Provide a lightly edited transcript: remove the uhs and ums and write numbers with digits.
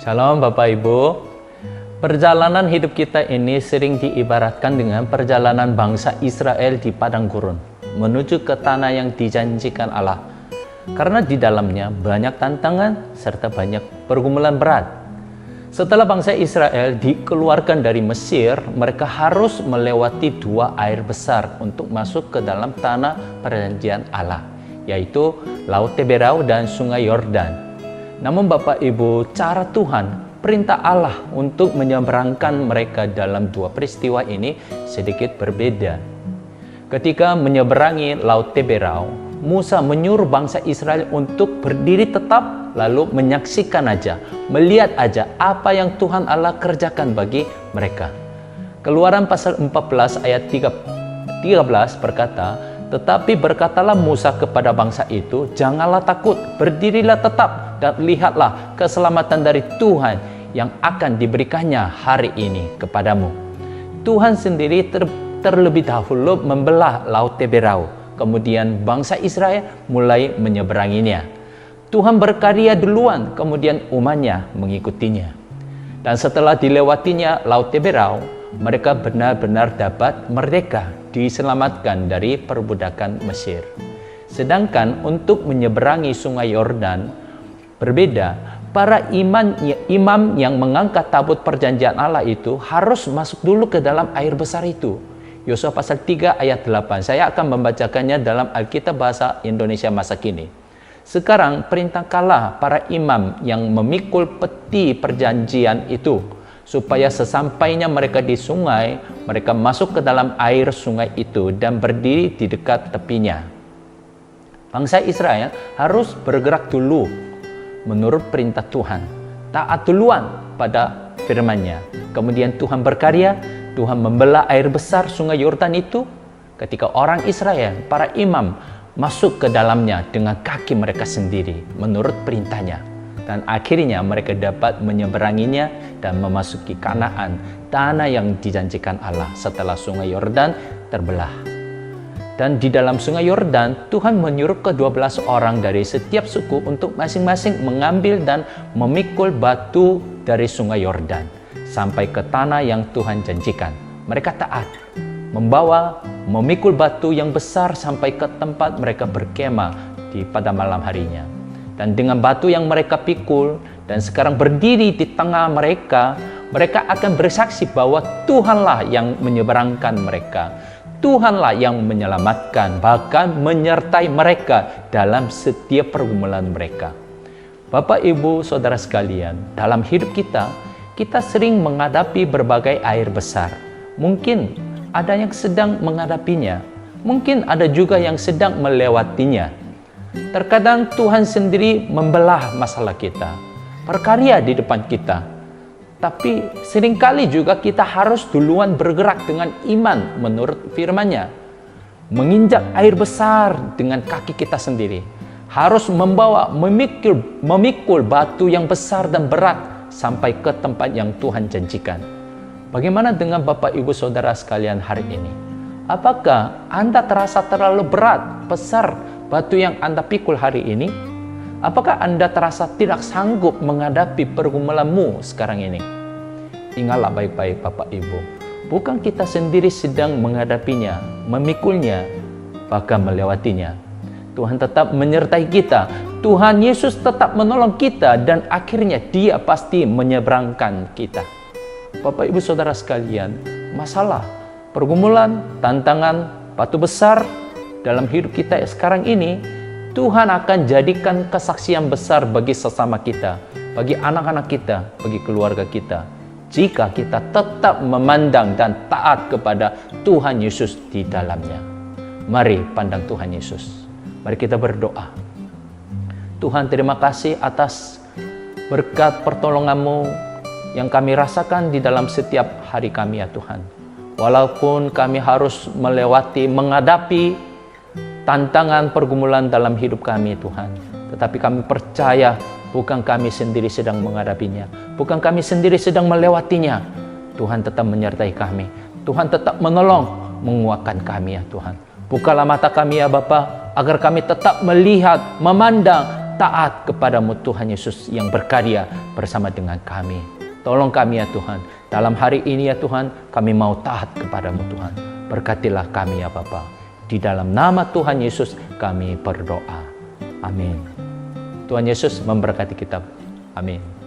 Shalom Bapak Ibu. Perjalanan hidup kita ini sering diibaratkan dengan perjalanan bangsa Israel di padang gurun menuju ke tanah yang dijanjikan Allah. Karena di dalamnya banyak tantangan serta banyak pergumulan berat. Setelah bangsa Israel dikeluarkan dari Mesir, mereka harus melewati dua air besar untuk masuk ke dalam tanah perjanjian Allah, yaitu Laut Teberau dan Sungai Yordan. Namun Bapak Ibu, cara Tuhan, perintah Allah untuk menyeberangkan mereka dalam dua peristiwa ini sedikit berbeda. Ketika menyeberangi Laut Teberau, Musa menyuruh bangsa Israel untuk berdiri tetap lalu menyaksikan aja, melihat aja apa yang Tuhan Allah kerjakan bagi mereka. Keluaran pasal 14 ayat 13 berkata, "Tetapi berkatalah Musa kepada bangsa itu, janganlah takut, berdirilah tetap dan lihatlah keselamatan dari Tuhan yang akan diberikannya hari ini kepadamu." Tuhan sendiri terlebih dahulu membelah Laut Teberau, kemudian bangsa Israel mulai menyeberanginya. Tuhan berkarya duluan, kemudian umatnya mengikutinya. Dan setelah dilewatinya Laut Teberau, mereka benar-benar dapat merdeka, diselamatkan dari perbudakan Mesir. Sedangkan untuk menyeberangi Sungai Yordan berbeda. Para imam yang mengangkat tabut perjanjian Allah itu harus masuk dulu ke dalam air besar itu. Yosua pasal 3 ayat 8. Saya akan membacakannya dalam Alkitab bahasa Indonesia masa kini. Sekarang perintahkanlah para imam yang memikul peti perjanjian itu, supaya sesampainya mereka di sungai, mereka masuk ke dalam air sungai itu dan berdiri di dekat tepinya. Bangsa Israel harus bergerak dulu menurut perintah Tuhan, taat duluan pada firman-Nya. Kemudian Tuhan berkarya, Tuhan membelah air besar Sungai Yordan itu ketika orang Israel, para imam, masuk ke dalamnya dengan kaki mereka sendiri menurut perintahnya. Dan akhirnya mereka dapat menyeberanginya dan memasuki Kanaan, tanah yang dijanjikan Allah setelah Sungai Yordan terbelah. Dan di dalam Sungai Yordan, Tuhan menyuruh ke-12 orang dari setiap suku untuk masing-masing mengambil dan memikul batu dari Sungai Yordan sampai ke tanah yang Tuhan janjikan. Mereka taat, memikul batu yang besar sampai ke tempat mereka berkemah pada malam harinya. Dan dengan batu yang mereka pikul dan sekarang berdiri di tengah mereka, mereka akan bersaksi bahwa Tuhanlah yang menyeberangkan mereka. Tuhanlah yang menyelamatkan, bahkan menyertai mereka dalam setiap pergumulan mereka. Bapak, Ibu, Saudara sekalian, dalam hidup kita sering menghadapi berbagai air besar. Mungkin ada yang sedang menghadapinya, mungkin ada juga yang sedang melewatinya. Terkadang Tuhan sendiri membelah masalah kita, berkarya di depan kita. Tapi seringkali juga kita harus duluan bergerak dengan iman menurut firman-Nya. Menginjak air besar dengan kaki kita sendiri. Harus memikul batu yang besar dan berat sampai ke tempat yang Tuhan janjikan. Bagaimana dengan Bapak Ibu Saudara sekalian hari ini? Apakah Anda terasa terlalu berat, besar batu yang Anda pikul hari ini? Apakah Anda terasa tidak sanggup menghadapi pergumulanmu sekarang ini? Ingatlah baik-baik Bapak Ibu, bukan kita sendiri sedang menghadapinya, memikulnya, bahkan melewatinya. Tuhan tetap menyertai kita. Tuhan Yesus tetap menolong kita dan akhirnya Dia pasti menyeberangkan kita. Bapak Ibu Saudara sekalian, masalah, pergumulan, tantangan, batu besar dalam hidup kita sekarang ini, Tuhan akan jadikan kesaksian besar bagi sesama kita, bagi anak-anak kita, bagi keluarga kita, jika kita tetap memandang dan taat kepada Tuhan Yesus di dalamnya. Mari pandang Tuhan Yesus. Mari kita berdoa. Tuhan, terima kasih atas berkat pertolongan-Mu yang kami rasakan di dalam setiap hari kami ya Tuhan. Walaupun kami harus menghadapi tantangan pergumulan dalam hidup kami Tuhan, tetapi kami percaya bukan kami sendiri sedang menghadapinya, bukan kami sendiri sedang melewatinya. Tuhan tetap menyertai kami, Tuhan tetap menolong, menguatkan kami ya Tuhan. Bukalah mata kami ya Bapa, agar kami tetap melihat, memandang taat kepadamu Tuhan Yesus yang berkarya bersama dengan kami. Tolong kami ya Tuhan, dalam hari ini ya Tuhan, kami mau taat kepadamu Tuhan. Berkatilah kami ya Bapa. Di dalam nama Tuhan Yesus kami berdoa. Amin. Tuhan Yesus memberkati kita. Amin.